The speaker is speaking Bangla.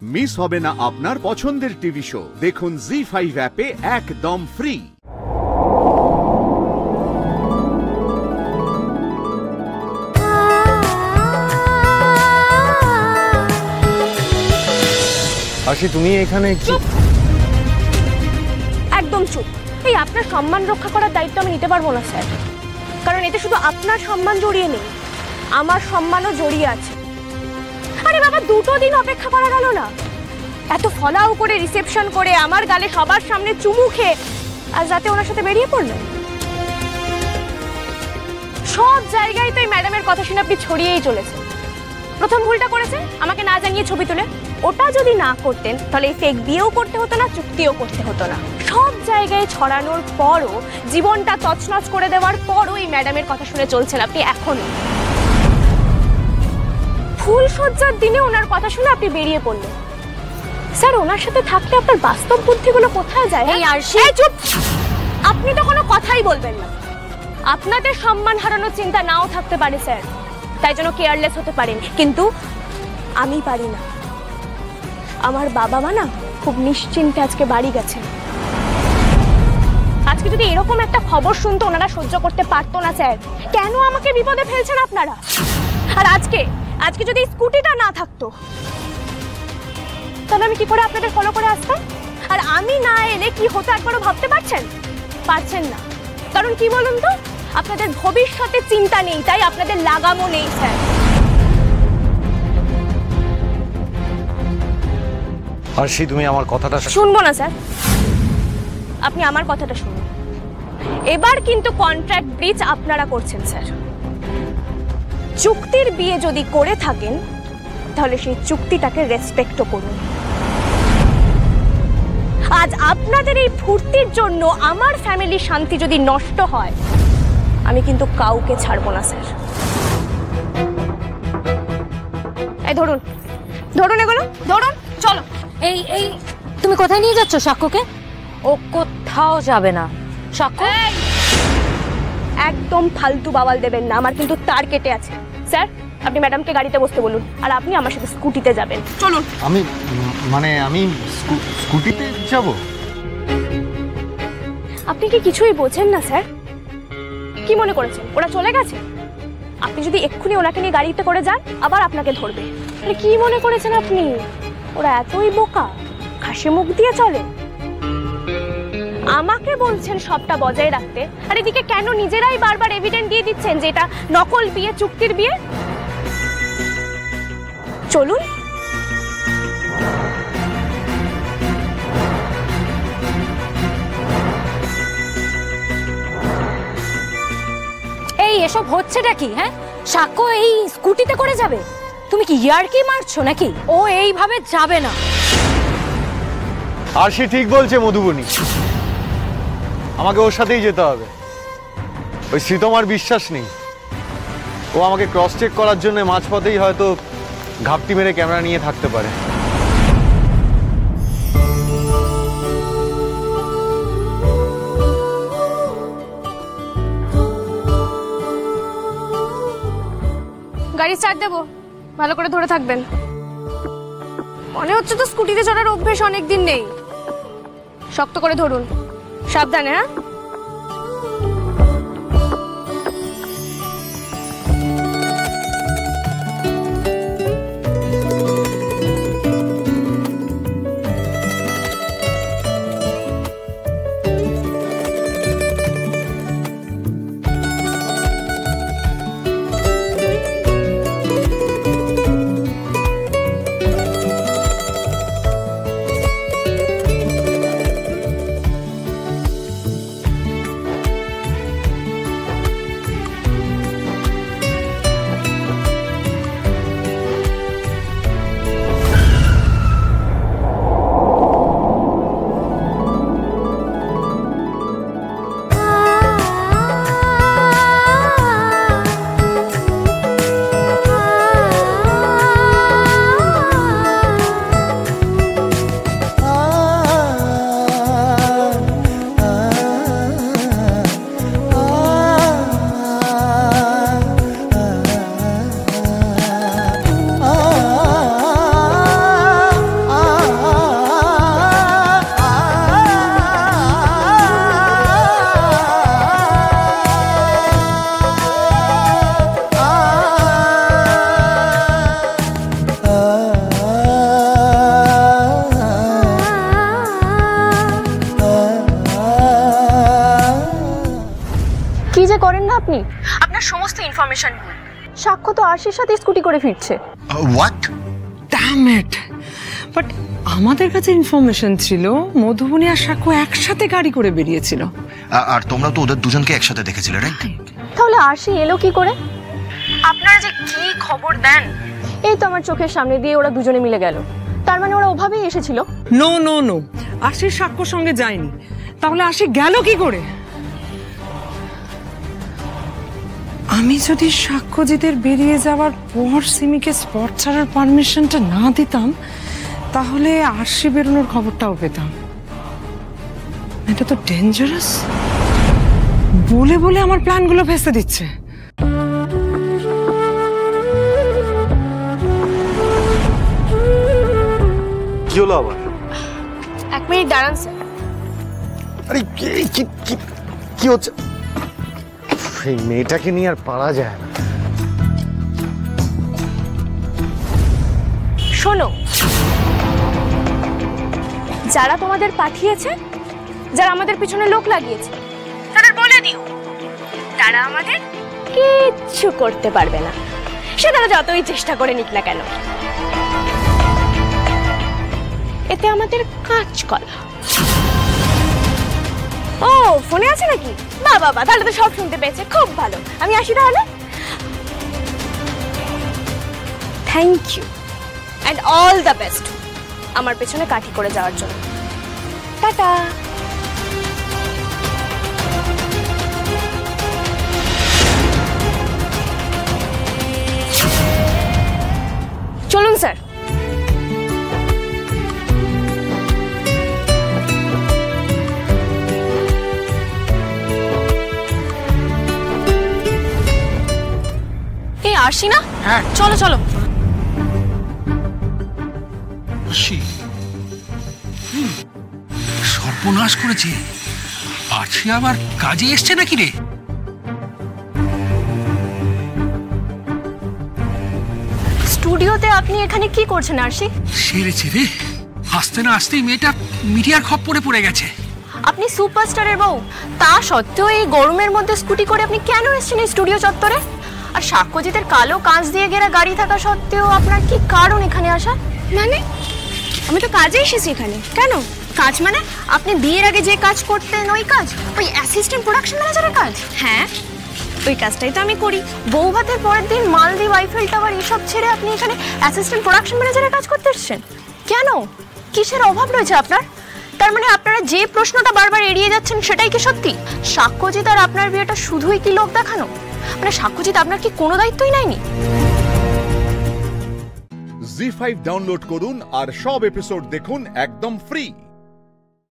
মিস হবে না আপনার পছন্দের টিভি শো। দেখুন জি5 অ্যাপে একদম ফ্রি। আশি, তুমি এখানে? চুপ, একদম চুপ। এই আপনার সম্মান রক্ষা করার দায়িত্ব আমি নিতে পারবো না স্যার, কারণ এতে শুধু আপনার সম্মান জড়িয়ে নেই, আমার সম্মানও জড়িয়ে আছে। আরে বাবা, 2 দিন অপেক্ষা করা গেল না? এত ফলাও করে রিসেপশন করে আমার গালে সবার সামনে চুমু খেয়ে আজ রাতে ওনার সাথে বেরিয়ে পড়লেন। সব জায়গায় তো এই ম্যাডামের কথা শুনে আপনি ছড়িয়েই চলেছেন। প্রথম ভুলটা করেছে আমাকে না জানিয়ে ছবি তুলে। ওটা যদি না করতেন তাহলে এই ফেক বিয়েও করতে হতো না, চুক্তিও করতে হতো না। সব জায়গায় ছড়ানোর পরও, জীবনটা তছনছ করে দেওয়ার পরও এই ম্যাডামের কথা শুনে চলছেন আপনি এখনো। ফুলসজ্জার দিনে ওনার কথা শুনে আপনি বেরিয়ে পড়লেন। স্যার, ওনার সাথে থাকলে আপনার বাস্তব বুদ্ধিগুলো কোথায় যায়? এই আরশি, চুপ! আপনি তো কোনো কথাই বলবেন না। আপনাদের সম্মান হারানোর চিন্তা নাও থাকতে পারে স্যার, তাই জন্য কেয়ারলেস হতে পারেন, কিন্তু আমি পারি না। আমার বাবা মা না খুব নিশ্চিন্তে আজকে বাড়ি গেছে। আজকে যদি এরকম একটা খবর শুনতো ওনারা সহ্য করতে পারতো না স্যার। কেন আমাকে বিপদে ফেলছেন আপনারা? আর আজকে যদি স্কুটিটা না থাকতো তাহলে আমি কি করে আপনাদের ফলো করে আসতাম? আর আমি না এলে কি হতো একবারও ভাবতে পারছেন না। কারণ কি বলুন তো, আপনাদের ভবিষ্যতে চিন্তা নেই, তাই আপনাদের লাগামও নেই স্যার। আরশি, তুমি আমার কথাটা শুনবো না স্যার, আপনি আমার কথাটা শুনুন। এবার কিন্তু কন্ট্রাক্ট ব্রিচ আপনারা করছেন স্যার। চুক্তির বিয়ে যদি করে থাকেন তাহলে সেই চুক্তিটাকে রেসপেক্টও করুন। আজ আপনাদের এই ফুর্তির জন্য আমার ফ্যামিলির শান্তি যদি নষ্ট হয়, আমি কিন্তু কাউকে ছাড়বো না স্যার। এই ধরুন এগুলো ধরুন, চলো। এই তুমি কোথায় নিয়ে যাচ্ছ সাক্ষ্যকে? ও কোথাও যাবে না। সাক্ষ্য, একদম ফালতু বাওয়াল দেবেন না, আমার কিন্তু তার কেটে আছে। স্যার, আপনি ম্যাডামকে গাড়িতে বসতে বলুন, আর আপনি আমার সাথে স্কুটিতে যাবেন। চলুন। আমি স্কুটিতে যাব? আপনি কি কিছুই বোঝেন না স্যার? কি মনে করেছেন ওরা চলে গেছে? আপনি যদি এক্ষুনি ওনাকে নিয়ে গাড়িতে করে যান, আবার আপনাকে ধরবে। কি মনে করেছেন আপনি ওরা এতই বোকা, হাসি মুখ দিয়ে চলে? আমাকে বলছেন সবটা বজায় রাখতে, আর এদিকে কেন নিজেরাই বারবার এভিডেন্স দিয়ে দিচ্ছেন যে এটা নকল বিয়ে, চুক্তির বিয়ে? চলুন। এই এসব হচ্ছেটা কি? হ্যাঁ, সাক্ষ্য এই স্কুটিতে করে যাবে? তুমি কি ইয়ার্কি মারছো নাকি? ও এইভাবে যাবে না। আরশি ঠিক বলছে মধুবনী, আমাকে ওর সাথেই যেতে হবে। ওই শ্রীতমার বিশ্বাস নেই, ও আমাকে ক্রস চেক করার জন্য মাঝপথেই হয়তো ঘাপটি মেরে ক্যামেরা নিয়ে থাকতে পারে। গাড়ি স্টার্ট দেবো, ভালো করে ধরে থাকবেন। মনে হচ্ছে তো স্কুটিতে চড়ার অভ্যেস অনেকদিন নেই। শক্ত করে ধরুন, সাবধানে। হ্যাঁ, আপনি? আপনার সমস্ত ইনফরমেশন ভুল। সাক্ষ্য তো আরশির সাথে স্কুটি করে ফিরছে। হোয়াট? Damn it! বাট আমাদের কাছে ইনফরমেশন ছিল মধুবনী আর সাক্ষ্য একসাথে গাড়ি করে বেরিয়েছিল। আর তোমরা তো ওদের দুজনকে একসাথে দেখেছিলে, রাইট? তাহলে আরশি এলো কি করে? আপনারা যে কি খবর দেন, এই তো আমার চোখের সামনে দিয়ে ওরা দুজনে মিলে গেল। তার মানে ওরা ওভাবেই এসেছিল? নো নো নো, আশির সাক্ষ্যর সঙ্গে যায়নি। তাহলে আশি গেল কি করে? আমি যদি সাক্ষ্যজিতের বেরিয়ে যাওয়ার পর সিমিকে স্পট ছাড়ার পারমিশনটা না দিতাম, তাহলে আরশি বেরোনোর খবরটাও পেতাম। এটা তো ডেঞ্জারাস। বলে বলে আমার প্ল্যানগুলো ভেস্তে দিচ্ছে। কি হলো আবার? 1 মিনিট দাঁড়ান স্যার। আরে কি হচ্ছে? এই মেয়েটাকে নিয়ে আর পারা যায় না। শোনো, যারা তোমাদের পাঠিয়েছে, যারা আমাদের পিছনে লোক লাগিয়েছে, তাদের বলে দিও তারা আমাদের কিচ্ছু করতে পারবে না, সে তারা যতই চেষ্টা করে নিক না কেন। এতে আমাদের কাজ করা। ও ফোনে আছে নাকি? বাবা তাহলে তো সব শুনতে পেয়েছে, খুব ভালো। আমি আসি তাহলে। Thank you and all the best আমার পেছনে কাঠি করে যাওয়ার জন্য। টাটা। চলুন স্যার। এই আরশি না? হ্যাঁ। চলো চলো। সর্বনাশ করেছে। আরশি আবার কাজে এসছে নাকি রে? স্টুডিওতে আপনি এখানে কি করছেন আরশি? সেরেছে রে, আসতে না আসতেই মেয়েটা মিডিয়ার খপ্পরে পড়ে গেছে। আপনি সুপারস্টারের বউ, তা সত্ত্বেও এই গরমের মধ্যে স্কুটি করে আপনি কেন এসেছেন এই স্টুডিও চত্বরে? আর সাক্ষ্যজিতের কালো কাঁচ দিয়ে ঘেরা গাড়ি থাকা সত্ত্বেও আপনার কি কারণ এখানে আসা? মানে আমি তো কাজে এসেছি এখানে। কেন কাজ? মানে আপনি বিয়ের আগে যে কাজ করতেন ওই কাজ, ওই অ্যাসিস্ট্যান্ট প্রোডাকশন ম্যানেজারের কাজ? হ্যাঁ, ওই কাজটাই তো আমি করি। বউ ভাতের পরের দিন মালদ্বীপ আইফেল টাওয়ার এসব ছেড়ে আপনি এখানে অ্যাসিস্ট্যান্ট প্রোডাকশন ম্যানেজারের কাজ করতে এসেছেন কেন? কিসের অভাব রয়েছে আপনার? তার মানে আপনারা যে প্রশ্নটা বারবার এড়িয়ে যাচ্ছেন সেটাই কি সত্যি? সাক্ষ্যজিৎ আর আপনার বিয়েটা শুধুই কি লোক দেখানো? মানে সাক্ষ্যজিৎ আপনার কি কোনো দায়িত্বই নেয়নি? জি5 ডাউনলোড করুন আর সব এপিসোড দেখুন একদম ফ্রি।